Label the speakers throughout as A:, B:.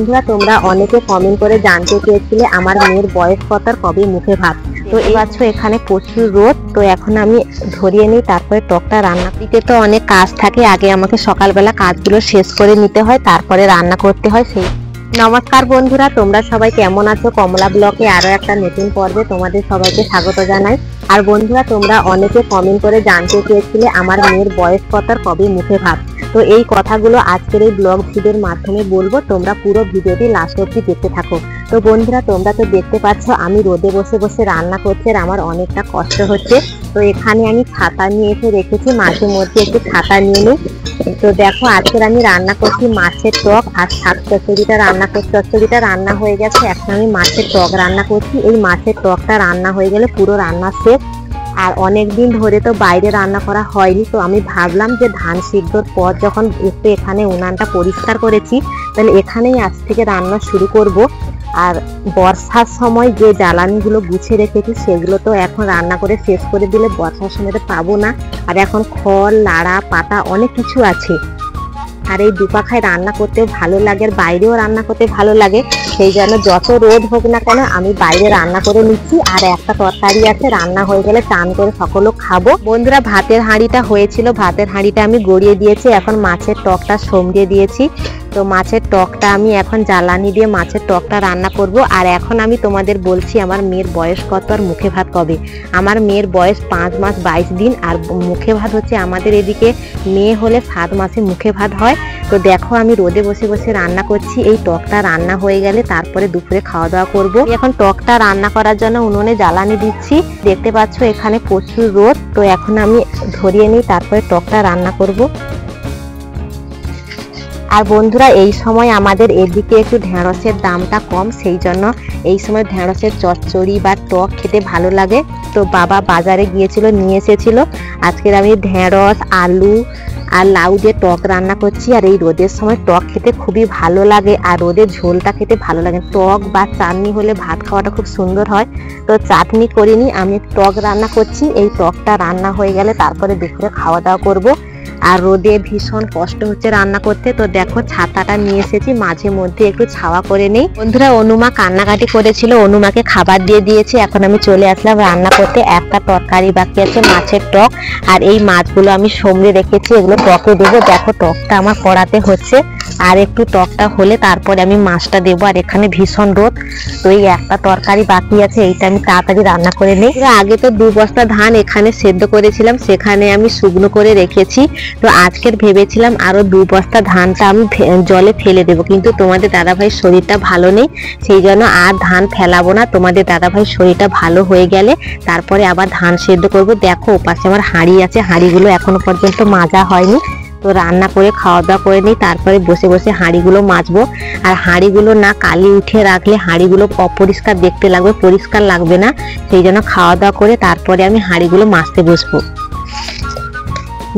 A: বন্ধুরা তোমরা অনেকে কমেন্ট করে জানতে চেয়েছিলে আমার মেয়ের বয়স কত আর কবে মুখে ভাত। তো এবার এখানে প্রচুর রোদ, তো এখন আমি ধরিয়ে নিই, তারপরে টকটা রান্না দিতে তো অনেক কাজ থাকে। আগে আমাকে সকালবেলা কাজগুলো শেষ করে নিতে হয়, তারপরে রান্না করতে হয়। সেই নমস্কার বন্ধুরা, তোমরা সবাই কেমন আছো? কমলা ব্লকে আরো একটা নতুন পর্বে তোমাদের সবাইকে স্বাগত জানাই। আর বন্ধুরা তোমরা অনেকে কমেন্ট করে জানতে চেয়েছিলে আমার মেয়ের বয়স কত আর কবে মুখে ভাত। তো এই কথাগুলো আজকের এই ব্লগ ভিডিওর মাধ্যমে বলবো, তোমরা পুরো ভিডিওটি লাস্ট অবধি দেখতে থাকো। তো বন্ধুরা তোমরা তো দেখতে পাচ্ছ আমি রোদে বসে বসে রান্না করছি, আর আমার অনেকটা কষ্ট হচ্ছে। তো এখানে আমি ছাতা নিয়ে এসে রেখেছি, মাঝে মধ্যে একটু ছাতা নিয়ে নিই। তো দেখো আজকের আমি রান্না করছি মাছের টক আর শাক চচ্চড়িটা রান্না হয়ে গেছে। এখন আমি মাছের টক রান্না করছি। এই মাছের টকটা রান্না হয়ে গেলে পুরো রান্না শেষ। আর অনেকদিন ধরে তো বাইরে রান্না করা হয়নি, তো আমি ভাবলাম যে ধান সিদ্ধর পর যখন একটু এখানে উনানটা পরিষ্কার করেছি, তাহলে এখানেই আজ থেকে রান্না শুরু করব। আর বর্ষার সময় যে জ্বালানিগুলো গুছিয়ে রেখেছি সেগুলো তো এখন রান্না করে শেষ করে দিলে বর্ষার সময় তো পাবো না। আর এখন খড় লাড়া পাতা অনেক কিছু আছে, আর এই দুপাখায় রান্না করতে ভালো লাগে, আর বাইরেও রান্না করতে ভালো লাগে। সেই জন্য যত রোদ হোক না কেন আমি বাইরে রান্না করে নিচ্ছি। আর একটা তরকারি আছে, রান্না হয়ে গেলে চান করে সকলে খাবো। বন্ধুরা ভাতের হাঁড়িটা হয়েছিল, ভাতের হাঁড়িটা আমি গড়িয়ে দিয়েছি, এখন মাছের টকটা সমড়িয়ে দিয়েছি। তো মাছের টকটা আমি এখন জ্বালানি দিয়ে মাছের টকটা রান্না করব। আর এখন আমি তোমাদের বলছি আমার মেয়ের বয়স কত আর মুখে ভাত কবে। আমার মেয়ের বয়স 5 মাস 22 দিন, আর মুখে ভাত হচ্ছে আমাদের এদিকে মেয়ে হলে 7 মাসে মুখে ভাত হয়। তো দেখো আমি রোদে বসে বসে রান্না করছি। এই টকটা রান্না হয়ে গেলে তারপরে দুপুরে খাওয়া দাওয়া করবো। এখন টকটা রান্না করার জন্য উনুনে জ্বালানি দিচ্ছি। দেখতে পাচ্ছ এখানে প্রচুর রোদ, তো এখন আমি ধরিয়ে নিই, তারপরে টকটা রান্না করব। আর বন্ধুরা এই সময় আমাদের এদিকে একটু ঢেঁড়সের দামটা কম, সেই জন্য এই সময় ঢেঁড়সের চচ্চড়ি বা টক খেতে ভালো লাগে। তো বাবা বাজারে গিয়েছিল, নিয়ে এসেছিল। আজকের আমি ঢেঁড়স আলু আর লাউ দিয়ে টক রান্না করছি। আর এই রোদের সময় টক খেতে খুবই ভালো লাগে, আর রোদের ঝোলটা খেতে ভালো লাগে। টক বা চাটনি হলে ভাত খাওয়াটা খুব সুন্দর হয়। তো চাটনি করিনি, আমি টক রান্না করছি। এই টকটা রান্না হয়ে গেলে তারপরে দুপুরে খাওয়া দাওয়া করব। আর রোদে ভীষণ কষ্ট হচ্ছে রান্না করতে। তো দেখো ছাতাটা নিয়ে এসেছি, মাঝে মধ্যে একটু ছাওয়া করে নেই। বন্ধুরা অনুমা কান্নাকাটি করেছিল, অনুমাকে খাবার দিয়ে দিয়েছি। এখন আমি চলে আসলাম রান্না করতে। একটা তরকারি বাকি আছে মাছের টক, আর এই মাছগুলো আমি সমড়ে রেখেছি, এগুলো টকে দেবো। দেখো টকটা আমার কড়াতে হচ্ছে, আর একটু টকটা হলে তারপরে আমি মাছটা দেবো। আর এখানে ভীষণ রোদ, তো এই একটা তরকারি বাকি আছে, এইটা আমি তাড়াতাড়ি রান্না করে নেই। আগে তো 2 বস্তা ধান এখানে সেদ্ধ করেছিলাম, সেখানে আমি শুকনো করে রেখেছি। তো আজকের ভেবেছিলাম আরো 2 বস্তা ধানটা আমি জলে ফেলে দেবো, কিন্তু তোমাদের দাদাভাইয়ের শরীরটা ভালো নেই, সেই জন্য আর ধান ফেলাবো না। তোমাদের দাদাভাইয়ের শরীরটা ভালো হয়ে গেলে তারপরে আবার ধান সেদ্ধ করব। দেখো ওপাশে আমার হাঁড়ি আছে, হাঁড়িগুলো এখনো পর্যন্ত মাজা হয়নি। তো রান্না করে খাওয়া দাওয়া করে নিই, তারপরে বসে বসে হাঁড়িগুলো মাজবো। আর হাঁড়িগুলো না কালি উঠে রাখলে হাঁড়িগুলো অপরিষ্কার দেখতে লাগবে, পরিষ্কার লাগবে না। সেই জন্য খাওয়া দাওয়া করে তারপরে আমি হাঁড়িগুলো মাজতে বসবো।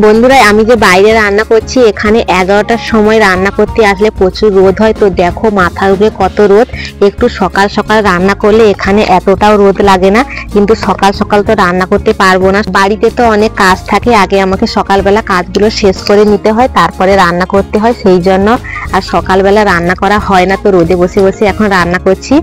A: বন্ধুরা আমি যে বাইরে রান্না করছি, এখানে 11টার সময় রান্না করতে আসলে প্রচুর রোদ হয়। তো দেখো মাথার উপরে কত রোদ। একটু সকাল সকাল রান্না করলে এখানে এতটাও রোদ লাগে না, কিন্তু সকাল সকাল তো রান্না করতে পারবো না। বাড়িতে তো অনেক কাজ থাকে, আগে আমাকে সকালবেলা কাজগুলো শেষ করে নিতে হয়, তারপরে রান্না করতে হয়। সেই জন্য আর সকালবেলা রান্না করা হয় না। তো রোদে বসে বসে এখন রান্না করছি।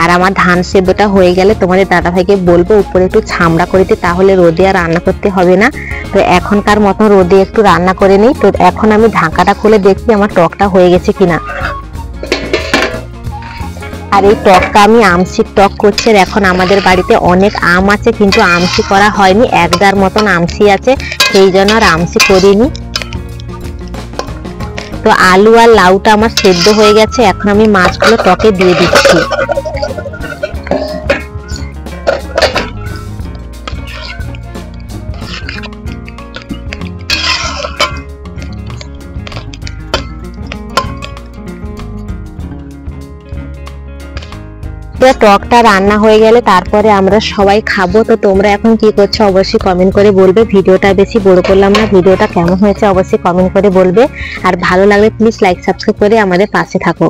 A: আর আমার ধান সেদ্ধটা হয়ে গেলে তোমাদের দাদাভাইকে বলবো উপরে একটু ছামড়া করে দিতে, তাহলে রোদে আর রান্না করতে হবে না। তো এখনকার মতো রোদে একটু রান্না করে নিই। তো এখন আমি ঢাকাটা খুলে দেখছি আমার টকটা হয়ে গেছে কিনা। আর এই টকটা আমি আমশির টক করছি। আর এখন আমাদের বাড়িতে অনেক আম আছে, কিন্তু আমশি করা হয়নি, 1 মতন আমশি আছে, সেই জন্য আর আমশি করিনি। তো আলু আর লাউটা আমার সেদ্ধ হয়ে গেছে, এখন আমি মাছগুলো টকে দিয়ে দিচ্ছি। টকটা রান্না হয়ে গেলে তারপরে আমরা সবাই খাবো। তো তোমরা এখন কি করছো অবশ্যই কমেন্ট করে বলবে। ভিডিওটা বেশি বড় করলাম না, ভিডিওটা কেমন হয়েছে অবশ্যই কমেন্ট করে বলবে। আর ভালো লাগলে প্লিজ লাইক সাবস্ক্রাইব করে আমাদের পাশে থাকো।